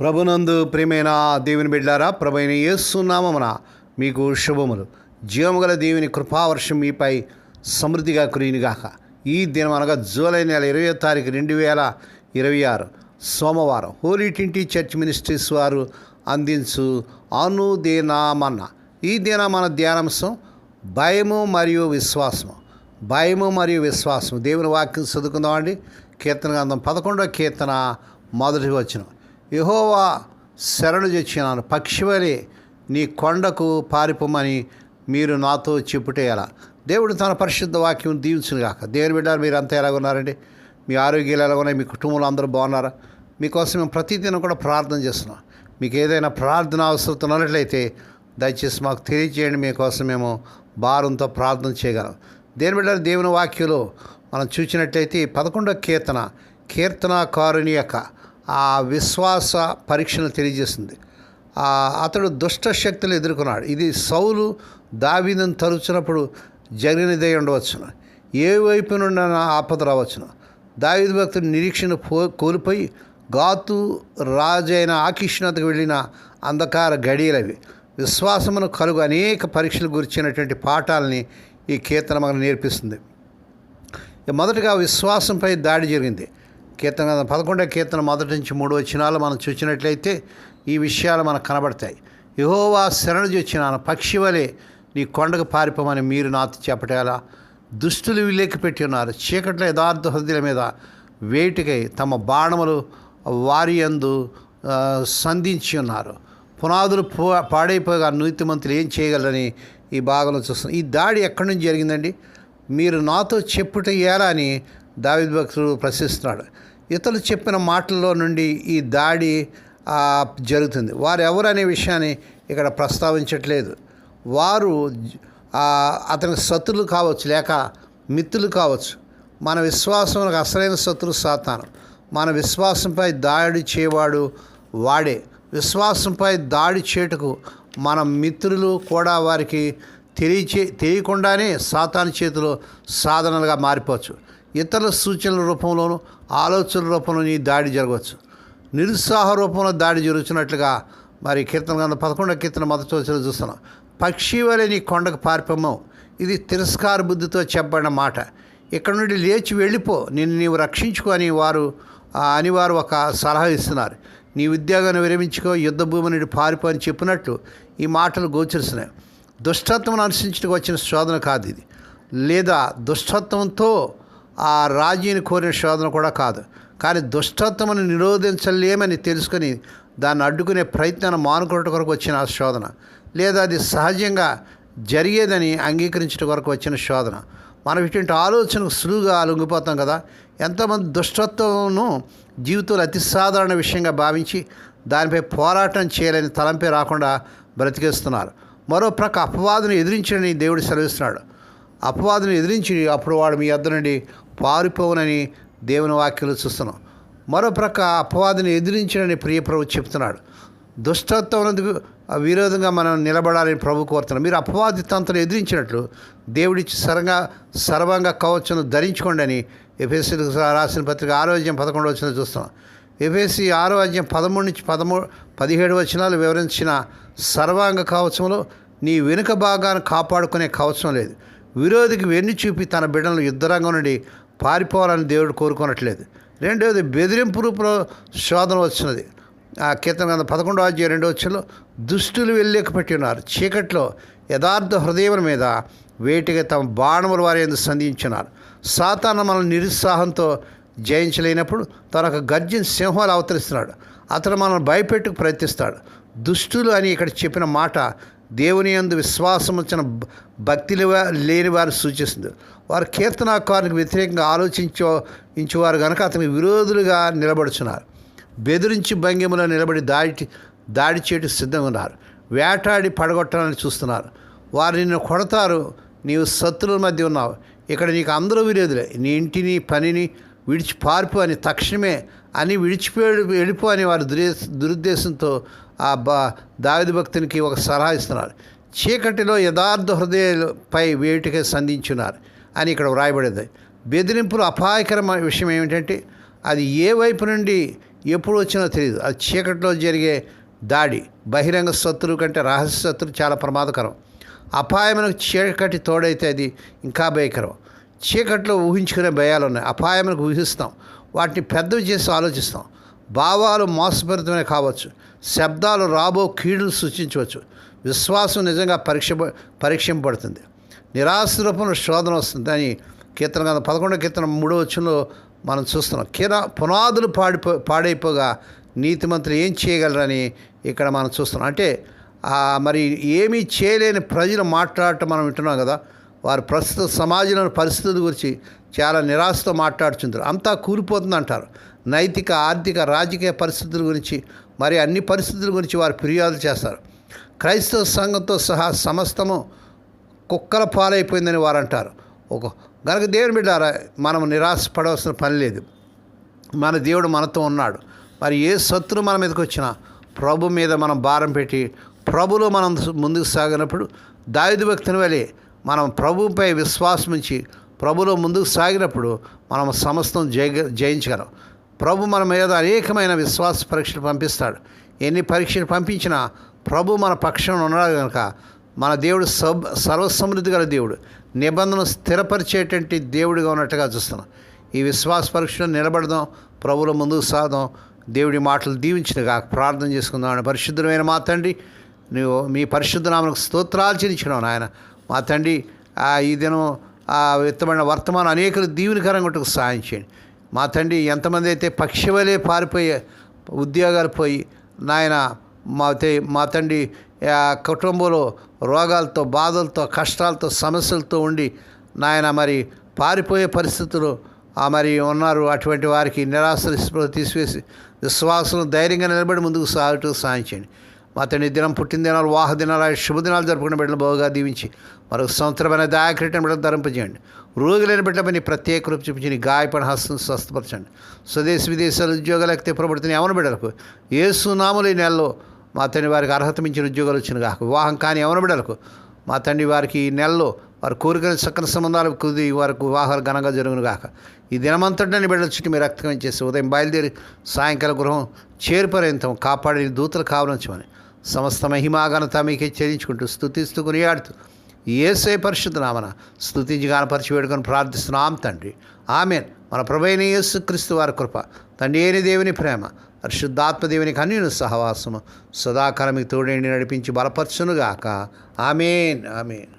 ప్రభునందు ప్రియమైన దేవుని బిడ్డారా, ప్రభువైన యేసు నామమున మీకు శుభములు. జీవముగల దేవుని కృపావర్షం మీపై సమృద్ధిగా కురియునుగాక. ఈ దినం అనగా జూలై నెల 20వ తారీఖు 2026 సోమవారం హోలీ ట్రింటీ చర్చ్ మినిస్ట్రీస్ వారు అందించు అనుదినమన్న. ఈ దిన మన ధ్యానాంశం భయము మరియు విశ్వాసము. భయము మరియు విశ్వాసం. దేవుని వాక్యం చదువుకుందామండి. కీర్తన గ్రంథం 11వ కీర్తన మొదటి వచనం. యెహోవా శరణు చొచ్చినాను, పక్షివలే నీ కొండకు పారిపోమని మీరు నాతో చెప్పుటే ఎలా. దేవుడు తన పరిశుద్ధ వాక్యం దీవించుగాక. దేవుని బిడ్డారు, మీరు అంతా ఎలాగున్నారండి? మీ ఆరోగ్యాలు ఎలా ఉన్నాయి? మీ కుటుంబంలో అందరూ బాగున్నారా? మీకోసం మేము ప్రతిదినం కూడా ప్రార్థన చేస్తున్నాం. మీకు ఏదైనా ప్రార్థన అవసరం ఉన్నట్లయితే దయచేసి మాకు తెలియజేయండి. మీకోసం మేము భారంతో ప్రార్థన చేయగలం. దేవుని బిడ్డారు, దేవుని వాక్యంలో మనం చూసినట్లయితే 11వ కీర్తనకారుని యొక్క ఆ విశ్వాస పరీక్షను తెలియజేస్తుంది. అతడు దుష్ట శక్తులు ఎదుర్కొన్నాడు. ఇది సౌలు దావీదును తరుచున్నప్పుడు జరిగినదే ఉండవచ్చును. ఏ వైపు నుండి ఆపద రావచ్చును. దావీదు భక్తుడు నిరీక్షణ కోల్పోయి గాతు రాజైన ఆకీషునకు వెళ్ళిన అంధకార గడియలవి. విశ్వాసమును కలుగు అనేక పరీక్షలు గురించినటువంటి పాఠాలని ఈ కీర్తన మనకు నేర్పిస్తుంది. మొదటగా విశ్వాసంపై దాడి జరిగింది. కీర్తన 11వ కీర్తన మొదటి నుంచి 3 వచనాలు మనం చూసినట్లయితే ఈ విషయాలు మనకు కనబడతాయి. యెహోవా శరణు చొచ్చినాను, పక్షివలే నీ కొండకు పారిపోమని మీరు నాతో చెప్పటేలా. దుష్టులు విలేకి పెట్టి ఉన్నారు, చీకట్లో యథార్థ హృదయుల మీద వేటికై తమ బాణములు వారి యందు సంధించి ఉన్నారు. పునాదులు పాడైపోగా నీతిమంతులు ఏం చేయగలరని ఈ భాగంలో చూస్తున్నాం. ఈ దాడి ఎక్కడి నుంచి జరిగిందండి? మీరు నాతో చెప్పుట ఎలా అని దావీదు భక్తుడు ప్రశ్నిస్తున్నాడు. ఇతరులు చెప్పిన మాటల్లో నుండి ఈ దాడి జరుగుతుంది. వారు ఎవరు అనే విషయాన్ని ఇక్కడ ప్రస్తావించట్లేదు. వారు అతనికి శత్రులు కావచ్చు, లేక మిత్రులు కావచ్చు. మన విశ్వాసంలో అసలైన శత్రువు సాతాను. మన విశ్వాసంపై దాడి చేయవాడు వాడే. విశ్వాసంపై దాడి చేటుకు మన మిత్రులు కూడా వారికి తెలియకుండానే సాతాను చేతిలో సాధనలుగా మారిపోవచ్చు. ఇతరుల సూచనల రూపంలోనూ ఆలోచనల రూపంలోనూ ఈ దాడి జరగవచ్చు. నిరుత్సాహ రూపంలో దాడి జరుగుతున్నట్లుగా మరి కీర్తన గ్రంథం 11వ కీర్తన మొదటి వచనం చూస్తున్నాం. పక్షి వలె నీ కొండకు పారిపోమవు. ఇది తిరస్కార బుద్ధితో చెప్పబడిన మాట. ఇక్కడ నుండి లేచి వెళ్ళిపో, నిన్ను నీవు రక్షించుకో అని వారు ఒక సలహా ఇస్తున్నారు. నీ ఉద్యోగాన్ని విరమించుకో, యుద్ధ భూమి నుండి పారిపో అని చెప్పినట్లు ఈ మాటలు గోచరిస్తున్నాయి. దుష్టత్వం అనుసరించడానికి వచ్చిన శోధన కాదు ఇది, లేదా దుష్టత్వంతో ఆ రాజీని కోరిన శోధన కూడా కాదు. కానీ దుష్టత్వమును నిరోధించలేమని తెలుసుకొని దాన్ని అడ్డుకునే ప్రయత్నాన్ని మానుకోవటం కొరకు వచ్చిన శోధన, లేదా అది సహజంగా జరిగేదని అంగీకరించడం కొరకు వచ్చిన శోధన. మనం ఇటువంటి ఆలోచనకు సులువుగా లొంగిపోతాం కదా. ఎంతోమంది దుష్టత్వమును జీవితంలో అతి సాధారణ విషయంగా భావించి దానిపై పోరాటం చేయాలని తలంపే రాకుండా బ్రతికేస్తున్నారు. మరో ప్రక్క అపవాదును ఎదిరించని దేవుడు సెలవిస్తున్నాడు. అపవాదును ఎదిరించి అప్పుడు వాడు మీ యొద్ద నుండి పారిపోవునని దేవుని వాక్యాలు చూస్తున్నాం. మరో ప్రక్క అపవాదుని ఎదిరించడని ప్రియ ప్రభు చెప్తున్నాడు. దుష్టత్వమునకు విరోధంగా మనం నిలబడాలని ప్రభు కోరుతున్నాం. మీరు అపవాది తంత్రం ఎదిరించినట్లు దేవుడిచ్చి సర్వంగా కవచను ధరించుకోండి అని ఎఫెసీలకు రాసిన పత్రిక 6వ అధ్యాయం 11వ వచనం చూస్తున్నాం. ఎఫెసీ 6వ అధ్యాయం 13 నుంచి 17 వచనాలు వివరించిన సర్వాంగ కవచంలో నీ వెనుక భాగాన్ని కాపాడుకునే కవచం లేదు. విరోధికి వెన్ను చూపి తన బిడ్డలను యుద్ధరంగం నుండి పారిపోవాలని దేవుడు కోరుకోనట్లేదు. రెండవది బెదిరింపు రూపంలో శోధన వచ్చినది. ఆ కీర్తన గ్రంథం 11వ అధ్యాయం 2వ వచనంలో దుష్టులు వెళ్ళలేకపెట్టి ఉన్నారు, చీకట్లో యథార్థ హృదయం మీద వేటిగా తమ బాణముల వారి యందు సంధించున్నారు. సాతాను మనల్ని నిరుత్సాహంతో జయించలేనప్పుడు తనకు గర్జన సింహాలు అవతరిస్తున్నాడు. అతను మనల్ని భయపెట్టుకు ప్రయత్నిస్తాడు. దుష్టులు అని ఇక్కడ చెప్పిన మాట దేవుని యందు విశ్వాసం వచ్చిన భక్తి లేని వారు సూచిస్తుంది. వారు కీర్తనాకారునికి వ్యతిరేకంగా ఆలోచించేవారు కనుక అతనికి విరోధులుగా నిలబడుచున్నారు. బెదిరించి భంగిమలో నిలబడి దాడి చేయటం సిద్ధంగా ఉన్నారు. వేటాడి పడగొట్టాలని చూస్తున్నారు. వారు నిన్ను కొడతారు, నీవు శత్రువుల మధ్య ఉన్నావు. ఇక్కడ నీకు అందరూ విరోధులే. నీ ఇంటిని పనిని విడిచి పారిపో అని తక్షణమే అని వెళ్ళిపో అని వారు దురుద్దేశంతో దావీదు భక్తునికి ఒక సలహా ఇస్తున్నారు. చీకటిలో యథార్థ హృదయాలపై వేటికై సంధించున్నారు అని ఇక్కడ వ్రాయబడింది. బెదిరింపులు అపాయకరమైన విషయం ఏమిటంటే అది ఏ వైపు నుండి ఎప్పుడు వచ్చినో తెలియదు. అది చీకట్లో జరిగే దాడి బహిరంగ శత్రువు కంటే రహస్య శత్రువు చాలా ప్రమాదకరం. అపాయమునకు చీకటి తోడైతే అది ఇంకా భయంకరం. చీకట్లో ఊహించుకునే భయాలు ఉన్నాయి. అపాయమునకు ఊహిస్తాం, వాటిని పెద్దవి చేసి ఆలోచిస్తాం. భావాలు మోసపరితమే కావచ్చు, శబ్దాలు రాబో కీడులు సూచించవచ్చు. విశ్వాసం నిజంగా పరీక్షింపబడుతుంది. నిరాశ రూపంలో శోధన వస్తుంది అని కీర్తన 11వ కీర్తన 3వ వచనంలో మనం చూస్తున్నాం. పునాదులు పాడైపోగా నీతిమంతులు ఏం చేయగలరని ఇక్కడ మనం చూస్తున్నాం. అంటే మరి ఏమీ చేయలేని ప్రజలు మాట్లాడటం మనం వింటున్నాం కదా. వారు ప్రస్తుత సమాజంలోని పరిస్థితుల గురించి చాలా నిరాశతో మాట్లాడుతుంటారు. అంతా కూలిపోతుంది అంటారు. నైతిక, ఆర్థిక, రాజకీయ పరిస్థితుల గురించి, మరి అన్ని పరిస్థితుల గురించి వారు ఫిర్యాదులు చేస్తారు. క్రైస్తవ సంఘంతో సహా సమస్తము కుక్కల పాలైపోయిందని వారు అంటారు. గనుక దేవుని బిడ్డారా, మనం నిరాశపడవలసిన పని లేదు. మన దేవుడు మనతో ఉన్నాడు. మరి ఏ శత్రువు మన మీదకి వచ్చినా ప్రభు మీద మనం భారం పెట్టి ప్రభులో మనం ముందుకు సాగినప్పుడు దావీదు భక్తుని వలె మనం ప్రభుపై విశ్వాసం ఉంచి ప్రభులో ముందుకు సాగినప్పుడు మనం సమస్తం జయించగలం. ప్రభు మన మీద అనేకమైన విశ్వాస పరీక్షలు పంపిస్తాడు. ఎన్ని పరీక్షలు పంపించినా ప్రభు మన పక్షంలో ఉన్నాడు కనుక మన దేవుడు సర్వసమృద్ధి గల దేవుడు, నిబంధన స్థిరపరిచేటువంటి దేవుడిగా ఉన్నట్టుగా చూస్తున్నాం. ఈ విశ్వాస పరీక్షలో నిలబడదాం, ప్రభులో ముందుకు సాగదాం. దేవుడి మాటలు దీవించినగా ప్రార్థన చేసుకుందాం. పరిశుద్ధమైన మా తండ్రి, నువ్వు మీ పరిశుద్ధ నామమునకు స్తోత్రాలు చెల్లించినావు నాయన. మా తండ్రి, ఈ దినం విత్తబడిన వర్తమానం అనేకులు దీవెనకరంగా ఉంటకు సహాయం చేయండి. మా తండ్రి, ఎంతమంది అయితే పక్షివలే పారిపోయే ఉద్యోగాలు పోయి నాయన మా తండ్రి కుటుంబంలో రోగాలతో, బాధలతో, కష్టాలతో, సమస్యలతో ఉండి నాయన మరి పారిపోయే పరిస్థితులు మరి ఉన్నారు. అటువంటి వారికి నిరాశ తీసివేసి విశ్వాసం ధైర్యంగా నిలబడి ముందుకు సాగుతూ సాయం చేయండి. మా తండ్రి, దినం పుట్టిన దినాలు, వాహ దినాలు, శుభదినాలు జరుపుకున్న బిడ్డలు బాగా దీవించి మరొక సంవత్సరమైన దయాకరిటం బిడ్డలు ధరింపజేయండి. రోగులైన బిడ్డలని ప్రత్యేక రూపు చూపించి నీ గాయపడిన హస్తం స్వస్థపరచండి. స్వదేశ విదేశాలు ఉద్యోగాలు ఎక్కితే తెప్పబడుతున్న యవన బిడ్డలకు యేసు నామములో ఈ నెలలో మా తండ్రి వారికి అర్హత మించిన ఉద్యోగాలు వచ్చిన కాక, వివాహం కాని యవన బిడ్డలకు మా తండ్రి వారికి ఈ నెలలో వారు కోరికల చక్కని సంబంధాలు కుది వారికి వివాహాలు ఘనంగా జరుగును గాక. ఈ దినమంతటిని బిడ్డల చుట్టూ మీరు రక్తం చేసి ఉదయం బయలుదేరి సాయంకాల గృహం చేరుపర్యంతం కాపాడి దూతలు కావలించమని సమస్త మహిమాఘనత మీకే చెల్లించుకుంటూ స్తుతిస్తూ కొనియాడుతూ యేసే పరిశుద్ధ నామన స్తుతించి గానపరిచి వేడుకొని ప్రార్థిస్తున్నాం తండ్రి. ఆమేన్. మన ప్రభువైన యేసుక్రీస్తు వారి కృప, తండ్రి అయిన దేవుని ప్రేమ, పరిశుద్ధాత్మ దేవునికి అన్యుని సహవాసము సదాకాలం మీకు తోడేండి నడిపించి బలపరచునుగాక. ఆమేన్. ఆమేన్.